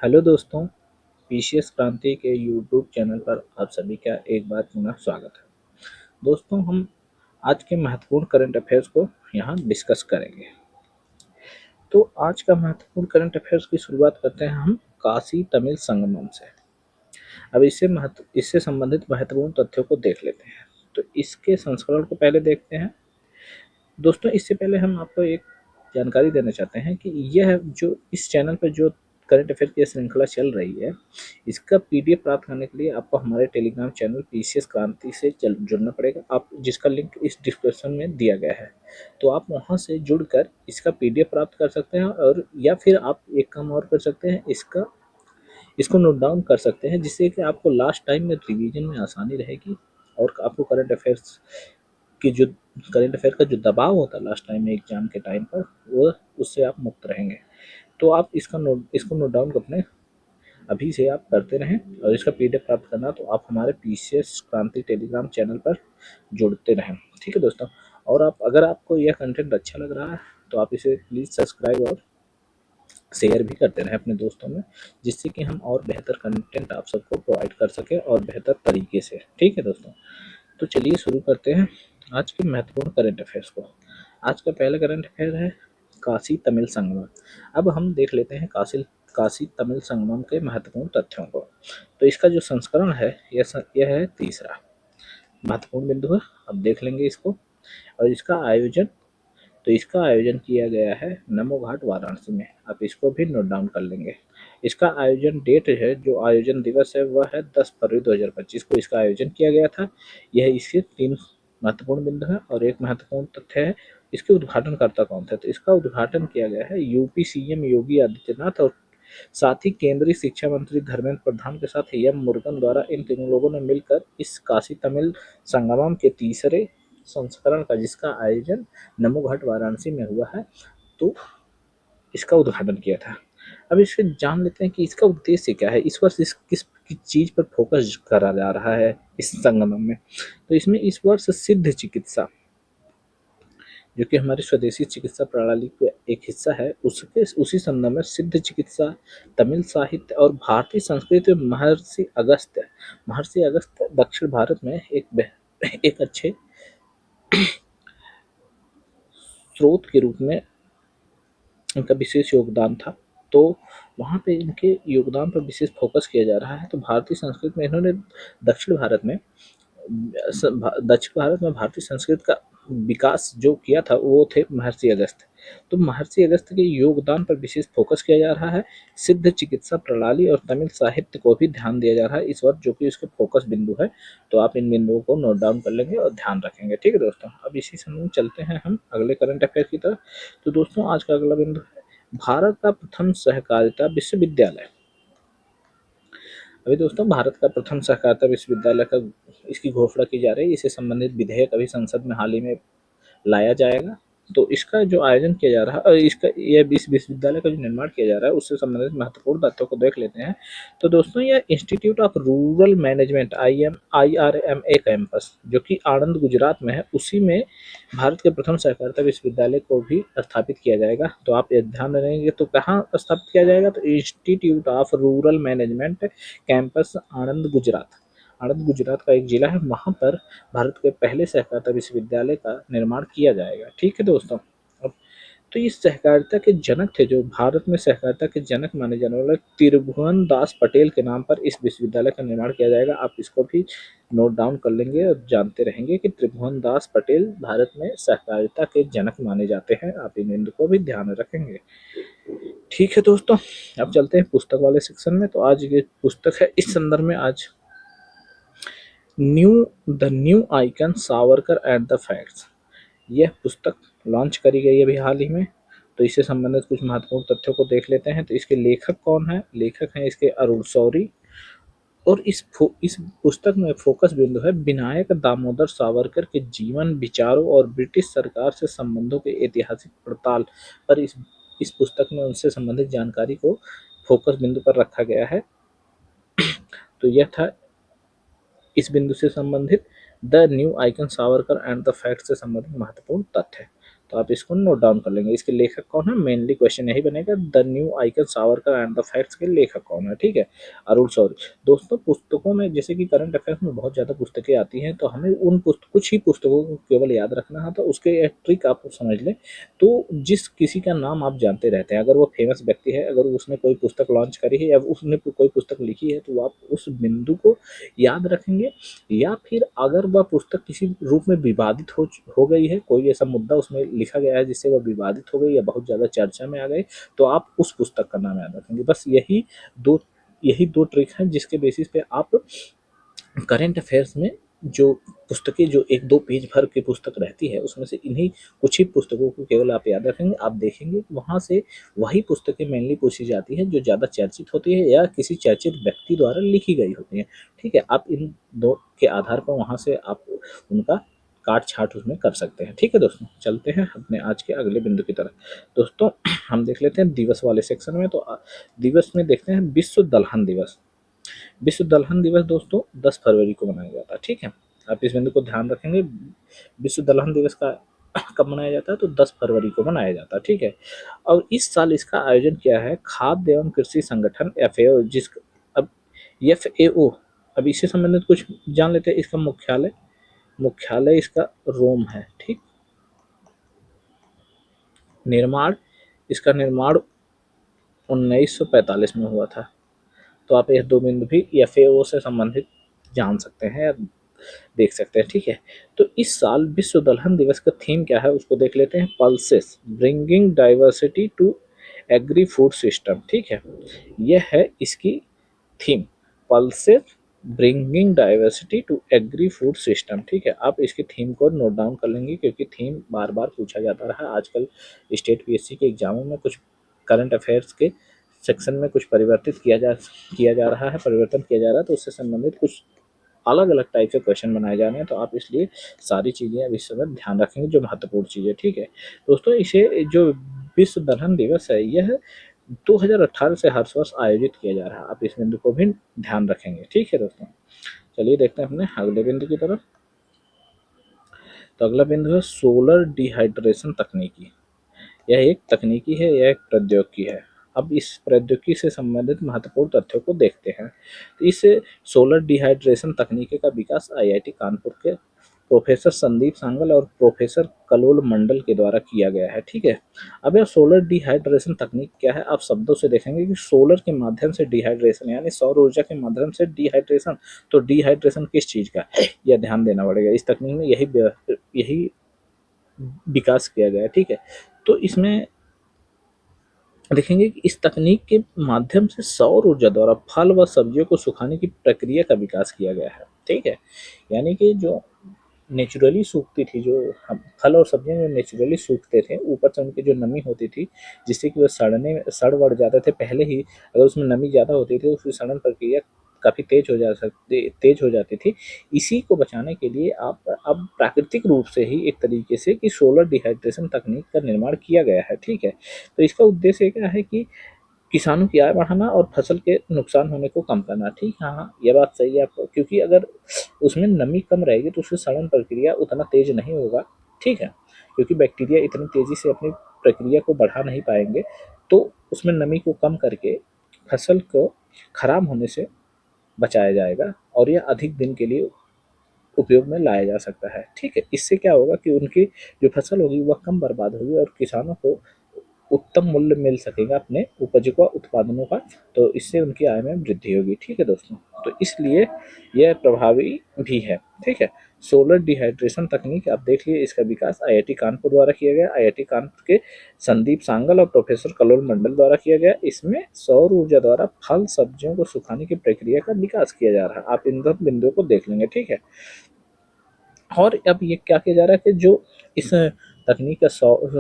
Hello दोस्तों, PCS क्रांति के यूट्यूब चैनल पर आप सभी का एक बार पुनः स्वागत है। दोस्तों, हम आज के महत्वपूर्ण करंट अफेयर्स को यहाँ डिस्कस करेंगे। तो आज का महत्वपूर्ण करंट अफेयर्स की शुरुआत करते हैं हम काशी तमिल संगमम से। अब इससे संबंधित महत्वपूर्ण तथ्यों को देख लेते हैं। तो इसके संस्करण को पहले देखते हैं। दोस्तों, इससे पहले हम आपको एक जानकारी देना चाहते हैं कि यह जो इस चैनल पर जो करंट अफेयर की श्रृंखला चल रही है, इसका पीडीएफ प्राप्त करने के लिए आपको हमारे टेलीग्राम चैनल पीसीएस क्रांति से जुड़ना पड़ेगा, आप जिसका लिंक इस डिस्क्रिप्शन में दिया गया है। तो आप वहां से जुड़कर इसका पीडीएफ प्राप्त कर सकते हैं, और या फिर आप एक काम और कर सकते हैं, इसको नोट डाउन कर सकते हैं, जिससे कि आपको लास्ट टाइम में रिवीजन में आसानी रहेगी और आपको की जो करंट अफेयर का जो दबाव होता है लास्ट टाइम में एग्जाम के टाइम पर, वो उससे आप मुक्त रहेंगे। तो आप इसको नोट डाउन अपने अभी से आप करते रहें, और इसका पीडीएफ प्राप्त करना तो आप हमारे पीसीएस क्रांति टेलीग्राम चैनल पर जुड़ते रहें। ठीक है दोस्तों, और अगर आपको यह कंटेंट अच्छा लग रहा है तो आप इसे प्लीज़ सब्सक्राइब और शेयर भी करते रहें अपने दोस्तों में, जिससे कि हम और बेहतर कंटेंट आप सबको प्रोवाइड कर सकें और बेहतर तरीके से। ठीक है दोस्तों, तो चलिए शुरू करते हैं आज के महत्वपूर्ण करंट अफेयर्स को। आज का पहला करंट अफेयर है काशी तमिल संगमम। अब हम देख लेते हैं काशी तमिल संगमम के महत्वपूर्ण तथ्यों को। तो इसका जो संस्करण है यह है तीसरा महत्वपूर्ण बिंदु है। अब देख लेंगे इसको। और इसका आयोजन किया गया है नमो घाट वाराणसी में। आप इसको भी नोट डाउन कर लेंगे। इसका आयोजन डेट है, जो आयोजन दिवस है वह है 10 फरवरी 2025 को इसका आयोजन किया गया था। यह इसके 3 महत्वपूर्ण बिंदु है। और एक महत्वपूर्ण तथ्य है, इसके उद्घाटनकर्ता कौन थे। तो इसका उद्घाटन किया गया है यूपी सीएम योगी आदित्यनाथ, और साथ ही केंद्रीय शिक्षा मंत्री धर्मेंद्र प्रधान के साथ एम मुरुगन द्वारा इन तीनों लोगों ने मिलकर इस काशी तमिल संगमम के तीसरे संस्करण का, जिसका आयोजन नमो घाट वाराणसी में हुआ है, तो इसका उद्घाटन किया था। अब इससे जान लेते हैं कि इसका उद्देश्य क्या है। इस वर्ष किस चीज पर फोकस करा जा रहा है इस संगमम में। तो इसमें इस वर्ष सिद्ध चिकित्सा, जो कि हमारी स्वदेशी चिकित्सा प्रणाली का एक हिस्सा है, उसी संदर्भ में सिद्ध चिकित्सा, तमिल साहित्य और भारतीय संस्कृति में महर्षि अगस्त्य दक्षिण भारत में एक अच्छे स्रोत के रूप में इनका विशेष योगदान था। तो वहाँ पे इनके योगदान पर विशेष फोकस किया जा रहा है। तो भारतीय संस्कृति में इन्होंने दक्षिण भारत में भारतीय संस्कृत का विकास जो किया था वो थे महर्षि अगस्त्य। तो महर्षि अगस्त्य के योगदान पर विशेष फोकस किया जा रहा है। सिद्ध चिकित्सा प्रणाली और तमिल साहित्य को भी ध्यान दिया जा रहा है इस वर्ष, जो कि उसके फोकस बिंदु है। तो आप इन बिंदुओं को नोट डाउन कर लेंगे और ध्यान रखेंगे। ठीक है दोस्तों, अब इसी समय चलते हैं हम अगले करंट अफेयर की तरफ। तो दोस्तों, आज का अगला बिंदु है भारत का प्रथम सहकारिता विश्वविद्यालय। अभी दोस्तों, भारत का प्रथम सहकारिता विश्वविद्यालय का इसकी घोषणा की जा रही है। इससे संबंधित विधेयक अभी संसद में हाल ही में लाया जाएगा। तो इसका जो आयोजन किया जा रहा है और यह इस विश्वविद्यालय का जो निर्माण किया जा रहा है, उससे संबंधित महत्वपूर्ण तथ्यों को देख लेते हैं। तो दोस्तों, यह institute of rural management IRMA campus, जो कि आनंद गुजरात में है, उसी में भारत के प्रथम सहकारिता विश्वविद्यालय को भी स्थापित किया जाएगा। तो आप ये ध्यान रखेंगे। तो कहाँ स्थापित किया जाएगा, तो institute of rural management campus Anand Gujarat का एक जिला है, वहाँ पर भारत के पहले सहकारिता विश्वविद्यालय का निर्माण किया जाएगा। ठीक है दोस्तों, अब तो इस सहकारिता के जनक थे, जो भारत में सहकारिता के जनक माने जाने वाले त्रिभुवन दास पटेल के नाम पर इस विश्वविद्यालय का निर्माण किया जाएगा। आप इसको भी नोट डाउन कर लेंगे और जानते रहेंगे कि त्रिभुवन दास पटेल भारत में सहकारिता के जनक माने जाते हैं। आप इन बिंदु को भी ध्यान रखेंगे। ठीक है दोस्तों, अब चलते हैं पुस्तक वाले सेक्शन में। तो आज ये पुस्तक है, इस संदर्भ में आज the new icon Savarkar and the facts, यह पुस्तक लॉन्च करी गई है अभी हाल ही में। तो इससे संबंधित कुछ महत्वपूर्ण तथ्यों को देख लेते हैं। तो इसके लेखक कौन है। लेखक हैं इसके अरुण शौरी। और इस पुस्तक में फोकस बिंदु है विनायक दामोदर सावरकर के जीवन, विचारों और ब्रिटिश सरकार से संबंधों के ऐतिहासिक पड़ताल पर इस पुस्तक में उनसे संबंधित जानकारी को फोकस बिंदु पर रखा गया है। तो यह था इस बिंदु से संबंधित the new icon Savarkar and the fact से संबंधित महत्वपूर्ण तथ्य। तो आप इसको नोट डाउन कर लेंगे। इसके लेखक कौन है, मेनली क्वेश्चन यही बनेगा, the new icon Savarkar and the facts के लेखक कौन है, ठीक है, अरुण शौरी। दोस्तों पुस्तकों में जैसे कि करंट अफेयर्स में बहुत ज़्यादा पुस्तकें आती हैं, तो हमें उन कुछ ही पुस्तकों को केवल याद रखना है। तो उसके एक ट्रिक आप समझ लें, तो जिस किसी का नाम आप जानते रहते हैं, अगर वो फेमस व्यक्ति है, अगर उसने कोई पुस्तक लॉन्च करी है या उसने कोई पुस्तक लिखी है, तो आप उस बिंदु को याद रखेंगे। या फिर अगर वह पुस्तक किसी रूप में विवादित हो गई है, कोई ऐसा मुद्दा उसमें लिखा गया है जिससे वह विवादित हो गई या बहुत ज़्यादा चर्चा में आ गई, तो आप उस पुस्तक का नाम याद रखेंगे। बस यही दो ट्रिक हैं जिसके बेसिस पे आप करंट अफेयर्स में जो पुस्तकें, जो एक दो पेज भर की पुस्तक रहती है, उसमें से इन्हीं कुछ ही पुस्तकों को केवल आप याद रखेंगे। आप देखेंगे वहाँ से वही पुस्तकें मेनली पूछी जाती हैं जो ज़्यादा चर्चित होती है या किसी चर्चित व्यक्ति द्वारा लिखी गई होती हैं, ठीक है। आप इन दो के आधार पर वहाँ से आप उनका काट छाट उसमें कर सकते हैं, ठीक है दोस्तों। चलते हैं अपने आज के अगले बिंदु की तरफ। दोस्तों हम देख लेते हैं दिवस वाले सेक्शन में। तो दिवस में देखते हैं विश्व दलहन दिवस। विश्व दलहन दिवस दोस्तों 10 फरवरी को मनाया जाता है, ठीक है। आप इस बिंदु को ध्यान रखेंगे। विश्व दलहन दिवस का कब मनाया जाता है, तो 10 फरवरी को मनाया जाता है, ठीक है। और इस साल इसका आयोजन किया है खाद्य एवं कृषि संगठन एफएओ, जिस अब एफएओ, अब इससे संबंधित कुछ जान लेते हैं। इसका मुख्यालय इसका रोम है, ठीक। निर्माण इसका निर्माण 1945 में हुआ था। तो आप ये दो बिंदु भी एफएओ से संबंधित जान सकते हैं, देख सकते हैं, ठीक है। तो इस साल विश्व दलहन दिवस का थीम क्या है उसको देख लेते हैं। Pulses bringing diversity to agri food system, ठीक है। यह है इसकी theme, pulses bringing diversity to agri food system, ठीक है। आप इसकी थीम को नोट डाउन कर लेंगे क्योंकि थीम बार बार पूछा जाता रहा है। आजकल स्टेट पीएससी के एग्जामों में कुछ करंट अफेयर्स के सेक्शन में कुछ किया जा रहा है, परिवर्तन किया जा रहा है, तो उससे संबंधित कुछ अलग अलग टाइप के क्वेश्चन बनाए जा रहे हैं। तो आप इसलिए सारी चीज़ें अब इस समय ध्यान रखेंगे जो महत्वपूर्ण चीज़ें, ठीक है दोस्तों। इसे जो विश्व दलहन दिवस है यह 2018 से हर वर्ष आयोजित किया जा रहा है। आप इस बिंदु को भी ध्यान रखेंगे, ठीक है दोस्तों। चलिए देखते हैं अपने अगले बिंदु की तरफ। तो अगला बिंदु है सोलर डिहाइड्रेशन तकनीकी। यह एक तकनीकी है, यह एक प्रौद्योगिकी है। अब इस प्रौद्योगिकी से संबंधित महत्वपूर्ण तथ्यों को देखते हैं। तो इस सोलर डिहाइड्रेशन तकनीकी का विकास आईआईटी कानपुर के प्रोफेसर संदीप सांगल और प्रोफेसर कलोल मंडल के द्वारा किया गया है, ठीक है। अब यह सोलर डिहाइड्रेशन तकनीक क्या है, आप शब्दों से देखेंगे कि सोलर के माध्यम से डिहाइड्रेशन यानी सौर ऊर्जा के माध्यम से डिहाइड्रेशन। तो डिहाइड्रेशन किस चीज़ का, यह ध्यान देना पड़ेगा। इस तकनीक में यही विकास किया गया है, ठीक है। तो इसमें देखेंगे कि इस तकनीक के माध्यम से सौर ऊर्जा द्वारा फल व सब्जियों को सुखाने की प्रक्रिया का विकास किया गया है, ठीक है। यानी कि जो नेचुरली सूखती थी, जो हम फल और सब्जियां जो नेचुरली सूखते थे, ऊपर से उनकी जो नमी होती थी जिससे कि वो सड़ बढ़ जाते थे पहले ही। अगर उसमें नमी ज़्यादा होती थी तो उसकी सड़न प्रक्रिया काफ़ी तेज हो जाती थी। इसी को बचाने के लिए आप अब प्राकृतिक रूप से ही एक तरीके से कि सोलर डिहाइड्रेशन तकनीक का निर्माण किया गया है, ठीक है। तो इसका उद्देश्य क्या है कि किसानों की आय बढ़ाना और फसल के नुकसान होने को कम करना, ठीक है। हाँ, ये बात सही है आपको, क्योंकि अगर उसमें नमी कम रहेगी तो उसकी सड़न प्रक्रिया उतना तेज नहीं होगा, ठीक है। क्योंकि बैक्टीरिया इतनी तेजी से अपनी प्रक्रिया को बढ़ा नहीं पाएंगे, तो उसमें नमी को कम करके फसल को खराब होने से बचाया जाएगा और यह अधिक दिन के लिए उपयोग में लाया जा सकता है, ठीक है। इससे क्या होगा कि उनकी जो फसल होगी वह कम बर्बाद होगी और किसानों को उत्तम मूल्य मिल सकेगा अपने उपज का, उत्पादनों का। तो इससे उनकी आय में वृद्धि होगी, ठीक है दोस्तों। तो इसलिए यह प्रभावी भी है, ठीक है। सोलर डिहाइड्रेशन तकनीक आप देख लिए, इसका विकास आईआईटी कानपुर द्वारा किया गया। आईआईटी कानपुर के संदीप सांगल और प्रोफेसर कलोल मंडल द्वारा किया गया। इसमें सौर ऊर्जा द्वारा फल सब्जियों को सुखाने की प्रक्रिया का विकास किया जा रहा है। आप इन दो बिंदुओं को देख लेंगे, ठीक है। और अब ये क्या किया जा रहा है कि जो इस तकनीक का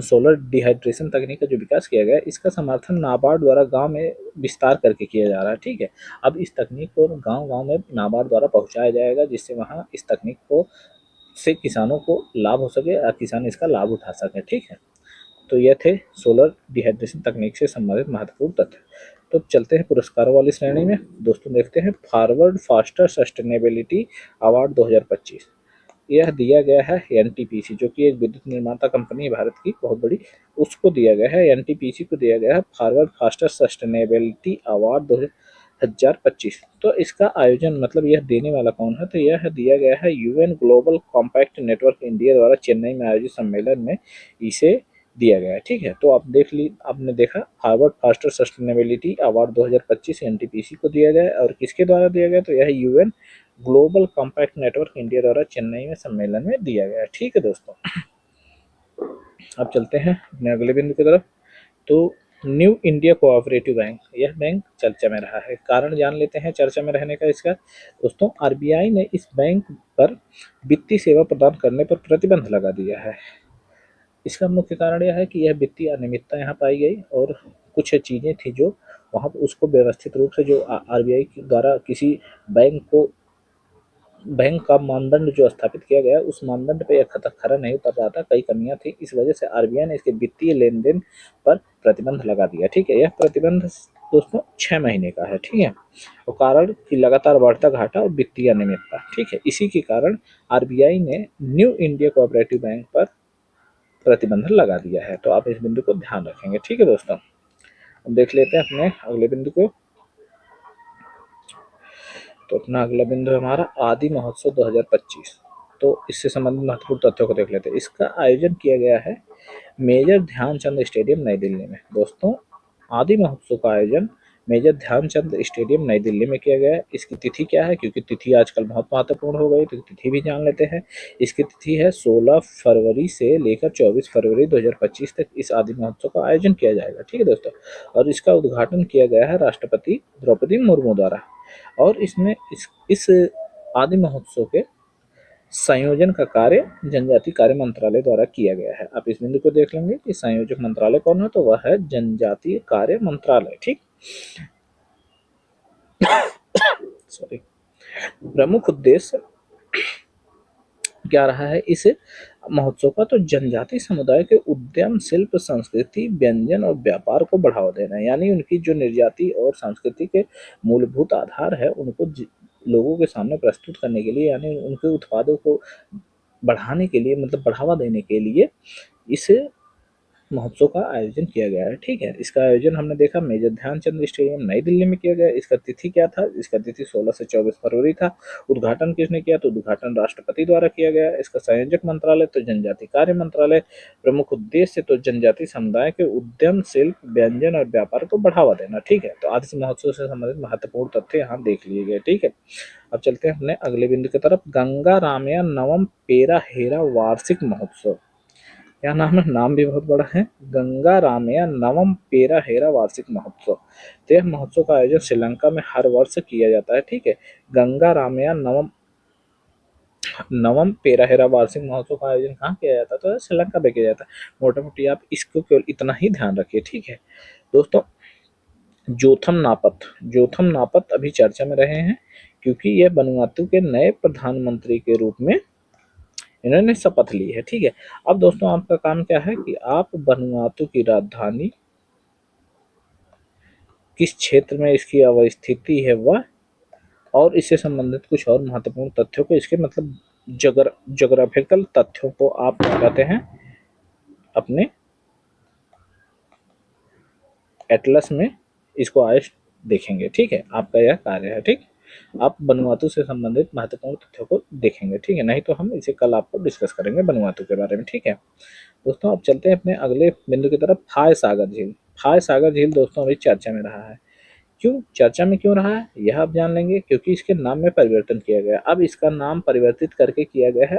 सोलर डिहाइड्रेशन तकनीक का जो विकास किया गया है, इसका समर्थन नाबार्ड द्वारा गांव में विस्तार करके किया जा रहा है, ठीक है। अब इस तकनीक को गांव गांव में नाबार्ड द्वारा पहुंचाया जाएगा जिससे वहां इस तकनीक को से किसानों को लाभ हो सके और किसान इसका लाभ उठा सके, ठीक है। तो ये थे सोलर डिहाइड्रेशन तकनीक से संबंधित महत्वपूर्ण तथ्य। तो चलते हैं पुरस्कारों वाली श्रेणी में। दोस्तों देखते हैं फॉरवर्ड फास्टर सस्टेनेबिलिटी अवार्ड 2025। यह दिया गया है एनटीपीसी, जो कि एक विद्युत निर्माता कंपनी है भारत की बहुत बड़ी, उसको दिया गया है, एनटीपीसी को दिया गया है फॉरवर्ड फास्टर सस्टेनेबिलिटी अवार्ड 2025। तो इसका आयोजन मतलब यह देने वाला कौन है, तो यह दिया गया है UN global compact network India द्वारा चेन्नई में आयोजित सम्मेलन में इसे दिया गया है। ठीक है, तो आप देख ली, आपने देखा Harvard faster sustainability award 2025 NTPC को दिया गया है, और किसके द्वारा दिया गया, तो यह UN global compact network India द्वारा चेन्नई में सम्मेलन में दिया गया है। ठीक है दोस्तों, अब चलते हैं अपने अगले बिंदु की तरफ। तो न्यू इंडिया कोऑपरेटिव बैंक, यह बैंक चर्चा में रहा है, कारण जान लेते हैं चर्चा में रहने का इसका। दोस्तों, आरबीआई ने इस बैंक पर वित्तीय सेवा प्रदान करने पर प्रतिबंध लगा दिया है। इसका मुख्य कारण यह है कि यह वित्तीय अनियमितता यहाँ पाई गई, और कुछ चीज़ें थी जो वहाँ उसको व्यवस्थित रूप से जो आरबीआई द्वारा किसी बैंक का मानदंड जो स्थापित किया गया, उस मानदंड पे यह खरा नहीं उतर रहा था, कई कमियां थी, इस वजह से आरबीआई ने इसके वित्तीय लेन देन पर प्रतिबंध लगा दिया। ठीक है, यह प्रतिबंध दोस्तों 6 महीने का है। ठीक है, और कारण कि लगातार बढ़ता घाटा और वित्तीय अनियमितता। ठीक है, इसी के कारण आरबीआई ने न्यू इंडिया कोऑपरेटिव बैंक पर प्रतिबंध लगा दिया है। तो आप इस बिंदु को ध्यान रखेंगे। ठीक है दोस्तों, अब देख लेते हैं अपने अगले बिंदु को। तो अपना अगला बिंदु है हमारा आदि महोत्सव 2025। तो इससे संबंधित महत्वपूर्ण तथ्यों को देख लेते हैं। इसका आयोजन किया गया है मेजर ध्यानचंद स्टेडियम नई दिल्ली में। दोस्तों, आदि महोत्सव का आयोजन मेजर ध्यानचंद स्टेडियम नई दिल्ली में किया गया है। इसकी तिथि क्या है, क्योंकि तिथि आजकल बहुत महत्वपूर्ण हो गई, तो तिथि भी जान लेते हैं। इसकी तिथि है 16 फरवरी से लेकर 24 फरवरी 2025 तक इस आदि महोत्सव का आयोजन किया जाएगा। ठीक है दोस्तों, और इसका उद्घाटन किया गया है राष्ट्रपति द्रौपदी मुर्मू द्वारा। और इसमें इस आदि महोत्सव के संयोजन का कार्य जनजाति कार्य मंत्रालय द्वारा किया गया है। आप इस बिंदु को देख लेंगे कि संयोजक मंत्रालय कौन है, तो वह है जनजातीय कार्य मंत्रालय। ठीक, सॉरी। प्रमुख उद्देश्य क्या रहा है इस महोत्सव का, तो जनजाति समुदाय के उद्यम, शिल्प, संस्कृति, व्यंजन और व्यापार को बढ़ावा देना है। यानी उनकी जो निर्याति और संस्कृति के मूलभूत आधार है, उनको लोगों के सामने प्रस्तुत करने के लिए, यानी उनके उत्पादों को बढ़ाने के लिए, मतलब बढ़ावा देने के लिए इस महोत्सव का आयोजन किया गया है। ठीक है, इसका आयोजन हमने देखा मेजर ध्यानचंद स्टेडियम नई दिल्ली में किया गया। इसका तिथि क्या था, इसका तिथि 16 से 24 फरवरी था। उद्घाटन किसने किया, तो उद्घाटन राष्ट्रपति द्वारा किया गया। इसका संयोजक मंत्रालय तो जनजाति कार्य मंत्रालय। प्रमुख उद्देश्य तो जनजाति समुदाय के उद्यम, शिल्प, व्यंजन और व्यापार को बढ़ावा देना। ठीक है, तो आदि महोत्सव से संबंधित महत्वपूर्ण तथ्य यहाँ देख लिए गए। ठीक है, अब चलते हैं अपने अगले बिंदु की तरफ। गंगा रामया नवम पेरा हेरा वार्षिक महोत्सव, क्या नाम है, नाम भी बहुत बड़ा है, गंगा रामया नवम पेरा हेरा वार्षिक महोत्सव। तो यह महोत्सव का आयोजन श्रीलंका में हर वर्ष किया जाता है। ठीक है, गंगा रामया नवम पेरा हेरा वार्षिक महोत्सव का आयोजन कहाँ किया जाता है, तो श्रीलंका में किया जाता है। मोटा मोटी आप इसको केवल इतना ही ध्यान रखिए। ठीक है दोस्तों, जोथम नापत अभी चर्चा में रहे हैं, क्योंकि यह वनुआतू के नए प्रधानमंत्री के रूप में इन्होंने शपथ ली है। ठीक है, अब दोस्तों आपका काम क्या है कि आप वनुआतू की राजधानी, किस क्षेत्र में इसकी अवस्थिति है वह, और इससे संबंधित कुछ और महत्वपूर्ण तथ्यों को, इसके मतलब जोग्राफिकल तथ्यों को आप क्या कहते हैं अपने एटलस में इसको आज देखेंगे। ठीक है, आपका यह कार्य है। ठीक, आप वनुआतू से संबंधित महत्वपूर्ण तथ्यों को देखेंगे। ठीक है, नहीं तो हम इसे कल आपको डिस्कस करेंगे वनुआतू के बारे में। ठीक है दोस्तों, अब चलते हैं अपने अगले बिंदु की तरफ। फाय सागर झील। फाय सागर झील दोस्तों अभी चर्चा में रहा है। क्यों चर्चा में क्यों रहा है, यह आप जान लेंगे, क्योंकि इसके नाम में परिवर्तन किया गया। अब इसका नाम परिवर्तित करके किया गया है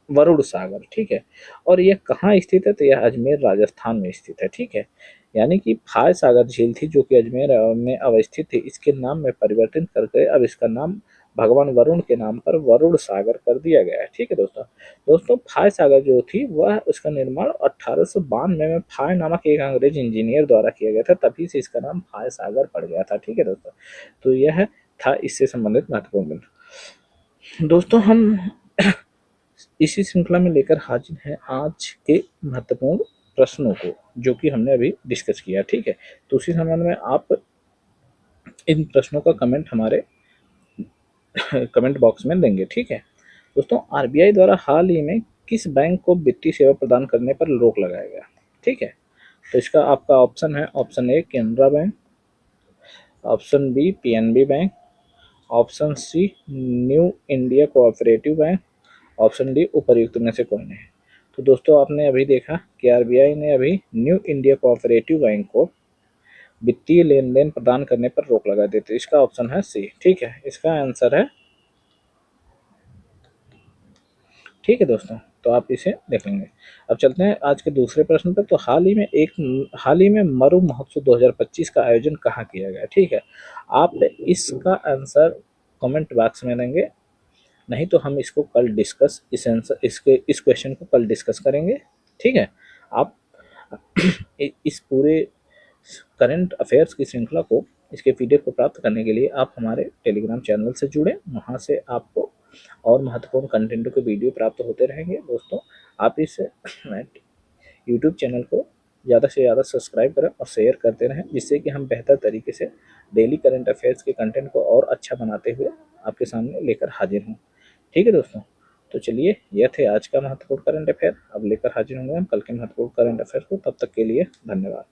वरुण सागर। ठीक है, और यह कहाँ स्थित है, तो यह अजमेर राजस्थान में स्थित है। ठीक है, यानी कि फाय सागर झील थी जो कि अजमेर में अवस्थित थी, इसके नाम में परिवर्तन करके अब इसका नाम भगवान वरुण के नाम पर वरुण सागर कर दिया गया है। ठीक है दोस्तों, फाय सागर जो थी वह उसका निर्माण 1892 में फाय नामक एक अंग्रेज इंजीनियर द्वारा किया गया था, तभी से इसका नाम फाय सागर पड़ गया था। ठीक है दोस्तों, तो यह था इससे संबंधित महत्वपूर्ण बिंदु। दोस्तों, हम इसी श्रृंखला में लेकर हाजिर हैं आज के महत्वपूर्ण प्रश्नों को, जो कि हमने अभी डिस्कस किया। ठीक है, तो उसी संबंध में आप इन प्रश्नों का कमेंट हमारे कमेंट बॉक्स में देंगे। ठीक है, दोस्तों आरबीआई द्वारा हाल ही में किस बैंक को वित्तीय सेवा प्रदान करने पर रोक लगाया गया? ठीक है, तो इसका आपका ऑप्शन है, option A Canara bank, option B PNB bank, option C new India cooperative bank, option D उपर्युक्त में से कोई नहीं। तो दोस्तों आपने अभी देखा कि आरबीआई ने अभी न्यू इंडिया कोऑपरेटिव बैंक को वित्तीय लेन देन प्रदान करने पर रोक लगा दी थी। इसका ऑप्शन है सी। ठीक है, इसका आंसर है, ठीक है दोस्तों, तो आप इसे देख लेंगे। अब चलते हैं आज के दूसरे प्रश्न पर। तो हाल ही में मरु महोत्सव 2025 का आयोजन कहाँ किया गया? ठीक है, आप इसका आंसर कमेंट बॉक्स में देंगे, नहीं तो हम इसको कल डिस्कस इस क्वेश्चन को कल डिस्कस करेंगे। ठीक है, आप इस पूरे करंट अफेयर्स की श्रृंखला को, इसके पीडीएफ को प्राप्त करने के लिए आप हमारे टेलीग्राम चैनल से जुड़े, वहाँ से आपको और महत्वपूर्ण कंटेंटों के वीडियो प्राप्त होते रहेंगे। दोस्तों आप इस यूट्यूब चैनल को ज़्यादा से ज़्यादा सब्सक्राइब करें और शेयर करते रहें, जिससे कि हम बेहतर तरीके से डेली करंट अफेयर्स के कंटेंट को और अच्छा बनाते हुए आपके सामने लेकर हाजिर हूँ। ठीक है दोस्तों, तो चलिए, यह थे आज का महत्वपूर्ण करंट अफेयर। अब लेकर हाजिर होंगे हम कल के महत्वपूर्ण करंट अफेयर को। तब तक के लिए धन्यवाद।